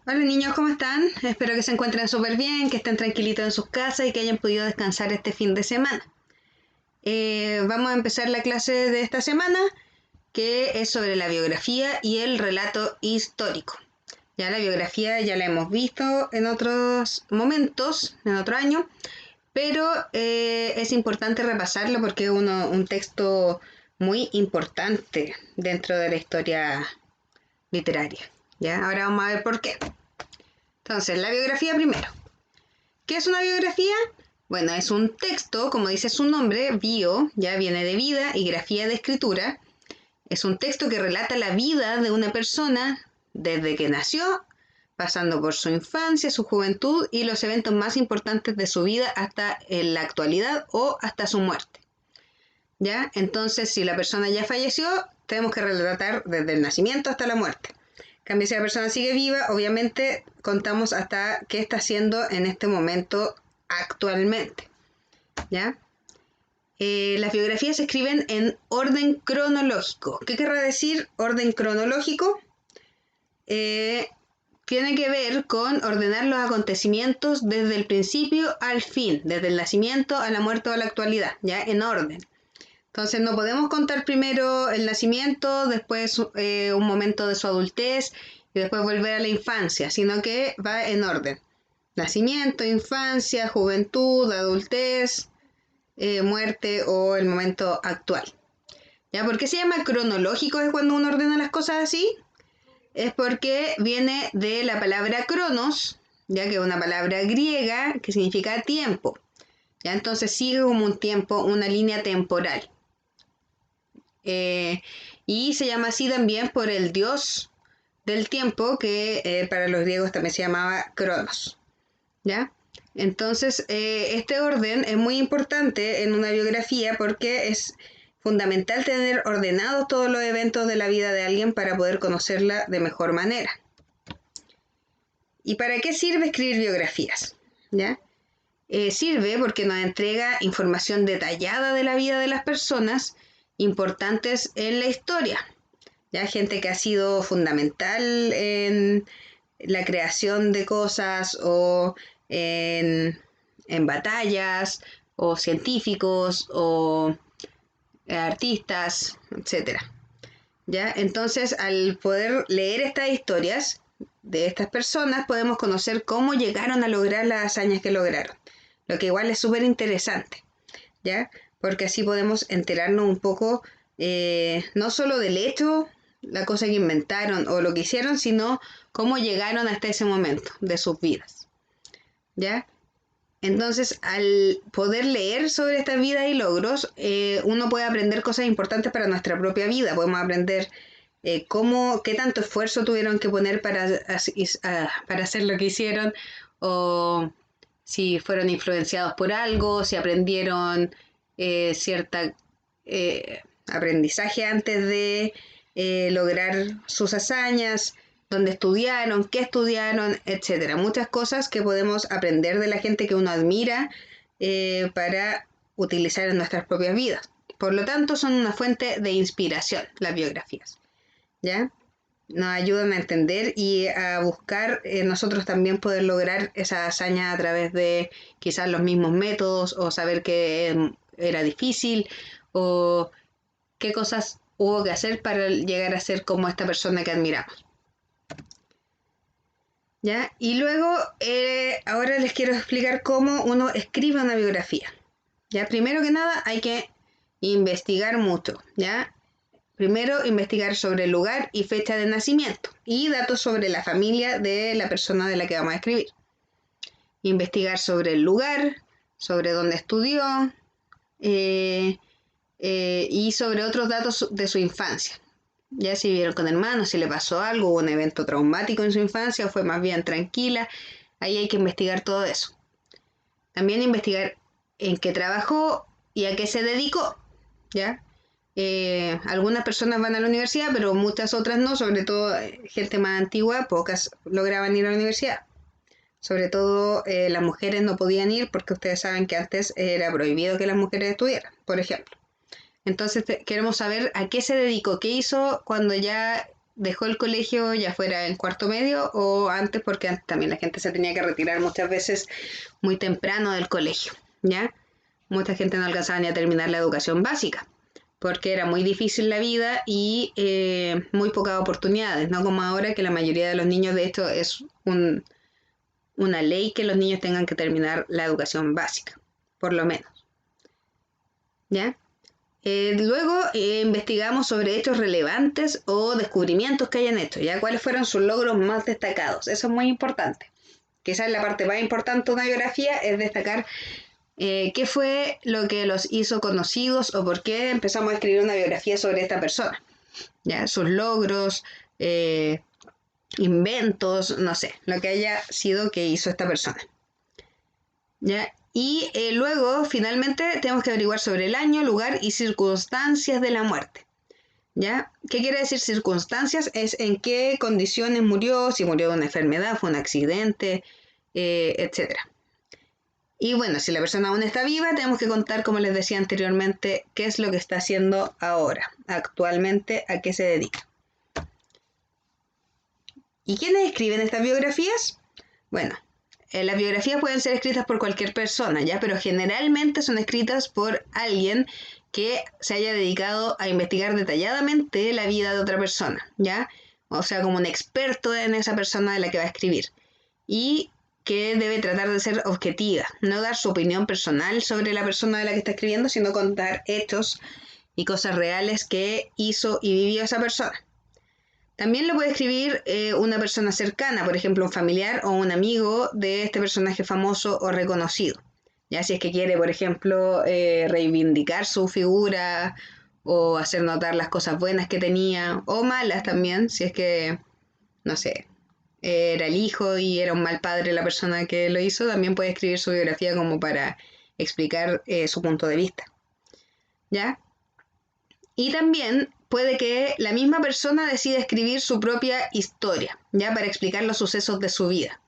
Hola niños, ¿cómo están? Espero que se encuentren súper bien, que estén tranquilitos en sus casas y que hayan podido descansar este fin de semana. Vamos a empezar la clase de esta semana, que es sobre la biografía y el relato histórico. Ya la biografía ya la hemos visto en otros momentos, en otro año, pero es importante repasarlo porque es un texto muy importante dentro de la historia literaria. ¿Ya? Ahora vamos a ver por qué. Entonces, la biografía primero. ¿Qué es una biografía? Bueno, es un texto, como dice su nombre, bio, ya viene de vida, y grafía de escritura. Es un texto que relata la vida de una persona desde que nació, pasando por su infancia, su juventud y los eventos más importantes de su vida hasta en la actualidad o hasta su muerte. ¿Ya? Entonces, si la persona ya falleció, tenemos que relatar desde el nacimiento hasta la muerte. En cambio, si la persona sigue viva, obviamente contamos hasta qué está haciendo en este momento actualmente. ¿Ya? Las biografías se escriben en orden cronológico. ¿Qué querrá decir orden cronológico? Tiene que ver con ordenar los acontecimientos desde el principio al fin, desde el nacimiento a la muerte o a la actualidad, ya en orden. Entonces no podemos contar primero el nacimiento, después un momento de su adultez y después volver a la infancia, sino que va en orden. Nacimiento, infancia, juventud, adultez, muerte o el momento actual. ¿Ya? ¿Por qué se llama cronológico es cuando uno ordena las cosas así? Es porque viene de la palabra cronos, ya que es una palabra griega que significa tiempo. ¿Ya? Entonces sigue como un tiempo, una línea temporal. Y se llama así también por el dios del tiempo, que para los griegos también se llamaba Cronos. ¿Ya? Entonces, este orden es muy importante en una biografía porque es fundamental tener ordenados todos los eventos de la vida de alguien para poder conocerla de mejor manera. ¿Y para qué sirve escribir biografías? ¿Ya? Sirve porque nos entrega información detallada de la vida de las personas importantes en la historia. Ya gente que ha sido fundamental en la creación de cosas o en batallas o científicos o artistas, etcétera. ¿Ya? Entonces, al poder leer estas historias de estas personas, podemos conocer cómo llegaron a lograr las hazañas que lograron, lo que igual es súper interesante, ¿ya? Porque así podemos enterarnos un poco, no solo del hecho, la cosa que inventaron o lo que hicieron, sino cómo llegaron hasta ese momento de sus vidas, ¿ya? Entonces, al poder leer sobre estas vidas y logros, uno puede aprender cosas importantes para nuestra propia vida. Podemos aprender qué tanto esfuerzo tuvieron que poner para hacer lo que hicieron, o si fueron influenciados por algo, si aprendieron cierta aprendizaje antes de lograr sus hazañas, dónde estudiaron, qué estudiaron, etcétera. Muchas cosas que podemos aprender de la gente que uno admira para utilizar en nuestras propias vidas. Por lo tanto, son una fuente de inspiración, las biografías. ¿Ya? Nos ayudan a entender y a buscar nosotros también poder lograr esa hazaña a través de quizás los mismos métodos o saber que era difícil o qué cosas hubo que hacer para llegar a ser como esta persona que admiramos. ¿Ya? Y luego, ahora les quiero explicar cómo uno escribe una biografía. ¿Ya? Primero que nada, hay que investigar mucho, ¿ya? Primero, investigar sobre el lugar y fecha de nacimiento y datos sobre la familia de la persona de la que vamos a escribir. Investigar sobre el lugar, sobre dónde estudió y sobre otros datos de su infancia. Ya si vivieron con hermanos, si le pasó algo, hubo un evento traumático en su infancia o fue más bien tranquila, ahí hay que investigar todo eso. También investigar en qué trabajó y a qué se dedicó, ¿ya? Algunas personas van a la universidad, pero muchas otras no, sobre todo gente más antigua, pocas lograban ir a la universidad. Sobre todo las mujeres no podían ir porque ustedes saben que antes era prohibido que las mujeres estudiaran, por ejemplo. Entonces queremos saber a qué se dedicó, qué hizo cuando ya dejó el colegio, ya fuera en cuarto medio o antes, porque antes también la gente se tenía que retirar muchas veces muy temprano del colegio, ¿ya? Mucha gente no alcanzaba ni a terminar la educación básica, porque era muy difícil la vida y muy pocas oportunidades, no como ahora que la mayoría de los niños, de hecho, es una ley que los niños tengan que terminar la educación básica, por lo menos, ¿ya? Luego investigamos sobre hechos relevantes o descubrimientos que hayan hecho, ¿ya? ¿Cuáles fueron sus logros más destacados? Eso es muy importante. Quizás la parte más importante de una biografía es destacar qué fue lo que los hizo conocidos o por qué empezamos a escribir una biografía sobre esta persona, ¿ya? Sus logros, inventos, no sé, lo que haya sido que hizo esta persona, ¿ya? Y luego, finalmente, tenemos que averiguar sobre el año, lugar y circunstancias de la muerte, ¿ya? ¿Qué quiere decir circunstancias? Es en qué condiciones murió, si murió de una enfermedad, fue un accidente, etcétera. Y bueno, si la persona aún está viva, tenemos que contar, como les decía anteriormente, qué es lo que está haciendo ahora, actualmente, a qué se dedica. ¿Y quiénes escriben estas biografías? Bueno, las biografías pueden ser escritas por cualquier persona, ¿ya? Pero generalmente son escritas por alguien que se haya dedicado a investigar detalladamente la vida de otra persona, ¿ya? O sea, como un experto en esa persona de la que va a escribir. Y que debe tratar de ser objetiva, no dar su opinión personal sobre la persona de la que está escribiendo, sino contar hechos y cosas reales que hizo y vivió esa persona. También lo puede escribir una persona cercana, por ejemplo, un familiar o un amigo de este personaje famoso o reconocido. Ya si es que quiere, por ejemplo, reivindicar su figura o hacer notar las cosas buenas que tenía o malas también, si es que, no sé, era el hijo y era un mal padre la persona que lo hizo, también puede escribir su biografía como para explicar su punto de vista, ¿ya? Y también puede que la misma persona decida escribir su propia historia, ¿ya? Para explicar los sucesos de su vida.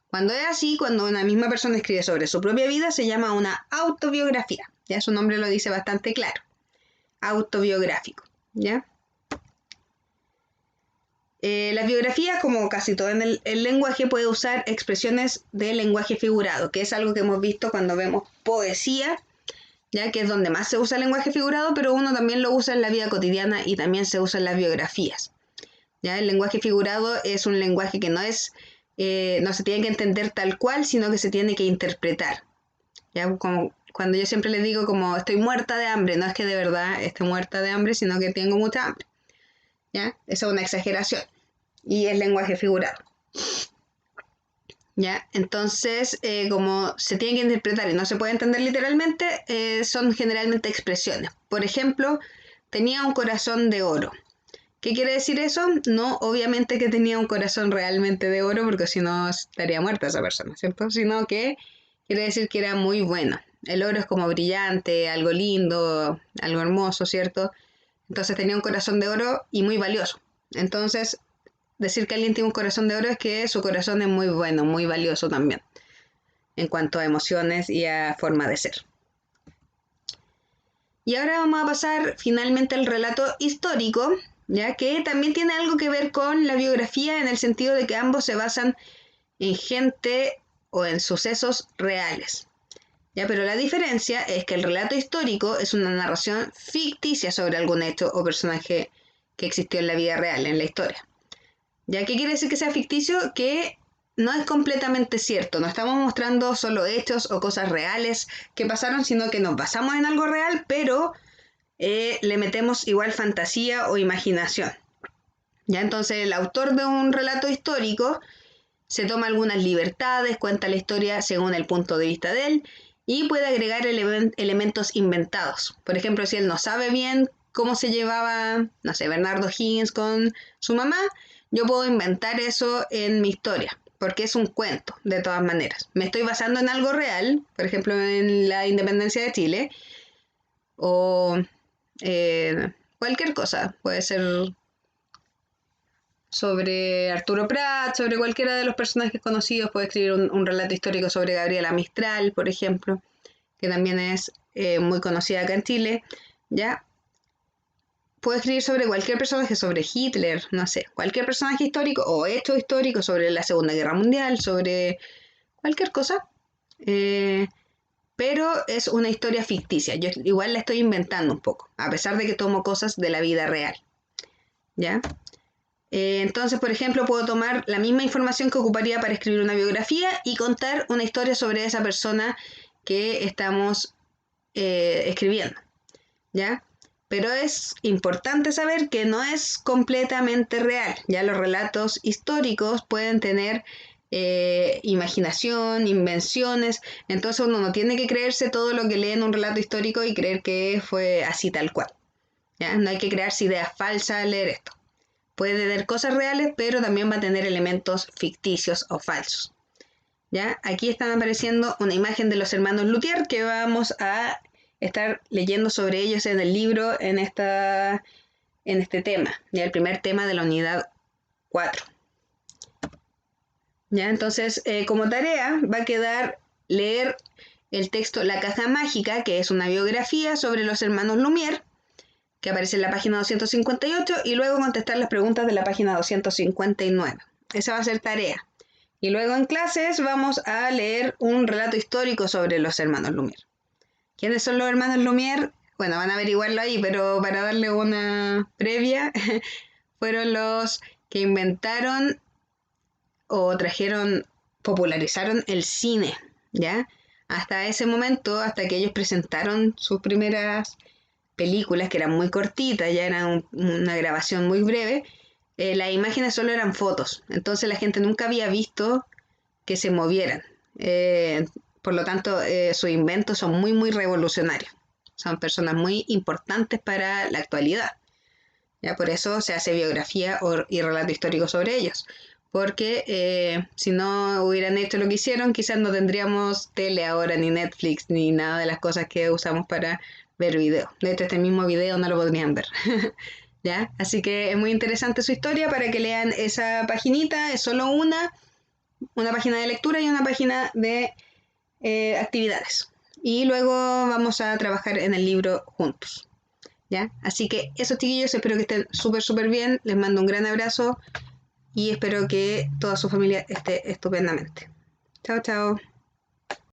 Cuando es así, cuando una misma persona escribe sobre su propia vida, se llama una autobiografía, ¿ya? Su nombre lo dice bastante claro, autobiográfico, ¿ya? Las biografías, como casi todo en el lenguaje, puede usar expresiones de lenguaje figurado, que es algo que hemos visto cuando vemos poesía, ya que es donde más se usa el lenguaje figurado, pero uno también lo usa en la vida cotidiana y también se usa en las biografías. ¿Ya? El lenguaje figurado es un lenguaje que no se tiene que entender tal cual, sino que se tiene que interpretar. ¿Ya? Como cuando yo siempre les digo como estoy muerta de hambre, no es que de verdad esté muerta de hambre, sino que tengo mucha hambre. ¿Ya? Esa es una exageración y es lenguaje figurado. ¿Ya? Entonces, como se tiene que interpretar y no se puede entender literalmente, son generalmente expresiones. Por ejemplo, tenía un corazón de oro. ¿Qué quiere decir eso? No, obviamente que tenía un corazón realmente de oro, porque si no estaría muerta esa persona, ¿cierto? Sino que quiere decir que era muy bueno. El oro es como brillante, algo lindo, algo hermoso, ¿cierto? Entonces tenía un corazón de oro y muy valioso. Entonces, decir que alguien tiene un corazón de oro es que su corazón es muy bueno, muy valioso también, en cuanto a emociones y a forma de ser. Y ahora vamos a pasar finalmente al relato histórico, ya que también tiene algo que ver con la biografía en el sentido de que ambos se basan en gente o en sucesos reales. ¿Ya? Pero la diferencia es que el relato histórico es una narración ficticia sobre algún hecho o personaje que existió en la vida real, en la historia. ¿Ya? ¿Qué quiere decir que sea ficticio? Que no es completamente cierto, no estamos mostrando solo hechos o cosas reales que pasaron, sino que nos basamos en algo real, pero le metemos igual fantasía o imaginación. ¿Ya? Entonces el autor de un relato histórico se toma algunas libertades, cuenta la historia según el punto de vista de él y puede agregar elementos inventados. Por ejemplo, si él no sabe bien cómo se llevaba, no sé, Bernardo Higgins con su mamá, yo puedo inventar eso en mi historia, porque es un cuento, de todas maneras. Me estoy basando en algo real, por ejemplo, en la independencia de Chile, o cualquier cosa, puede ser sobre Arturo Prat, sobre cualquiera de los personajes conocidos, puede escribir un relato histórico sobre Gabriela Mistral, por ejemplo, que también es muy conocida acá en Chile, ¿ya? puedo escribir sobre cualquier personaje, sobre Hitler, no sé, cualquier personaje histórico o hecho histórico, sobre la Segunda Guerra Mundial, sobre cualquier cosa. Pero es una historia ficticia. Yo igual la estoy inventando un poco, a pesar de que tomo cosas de la vida real. ¿Ya? Entonces, por ejemplo, puedo tomar la misma información que ocuparía para escribir una biografía y contar una historia sobre esa persona que estamos escribiendo. ¿Ya? Pero es importante saber que no es completamente real. Ya los relatos históricos pueden tener imaginación, invenciones, entonces uno no tiene que creerse todo lo que lee en un relato histórico y creer que fue así tal cual. ¿Ya? No hay que crearse ideas falsas al leer esto. Puede tener cosas reales, pero también va a tener elementos ficticios o falsos. ¿Ya? Aquí están apareciendo una imagen de los hermanos Luthier que vamos a estar leyendo sobre ellos en el libro en este tema, ya el primer tema de la unidad 4. ¿Ya? Entonces, como tarea va a quedar leer el texto La Caja Mágica, que es una biografía sobre los hermanos Lumière, que aparece en la página 258, y luego contestar las preguntas de la página 259. Esa va a ser tarea. Y luego en clases vamos a leer un relato histórico sobre los hermanos Lumière. ¿Quiénes son los hermanos Lumière? Bueno, van a averiguarlo ahí, pero para darle una previa, fueron los que inventaron o trajeron, popularizaron el cine, ¿ya? Hasta ese momento, hasta que ellos presentaron sus primeras películas, que eran muy cortitas, ya eran una grabación muy breve, las imágenes solo eran fotos, entonces la gente nunca había visto que se movieran. Por lo tanto, sus inventos son muy, muy revolucionarios. Son personas muy importantes para la actualidad. ¿Ya? Por eso se hace biografía y relato histórico sobre ellos. Porque si no hubieran hecho lo que hicieron, quizás no tendríamos tele ahora, ni Netflix, ni nada de las cosas que usamos para ver videos. De hecho, este mismo video no lo podrían ver. ¿Ya? Así que es muy interesante su historia para que lean esa paginita. Es solo una página de lectura y una página de actividades. Y luego vamos a trabajar en el libro juntos. ¿Ya? Así que eso, chiquillos, espero que estén súper, súper bien. Les mando un gran abrazo y espero que toda su familia esté estupendamente. Chao, chao.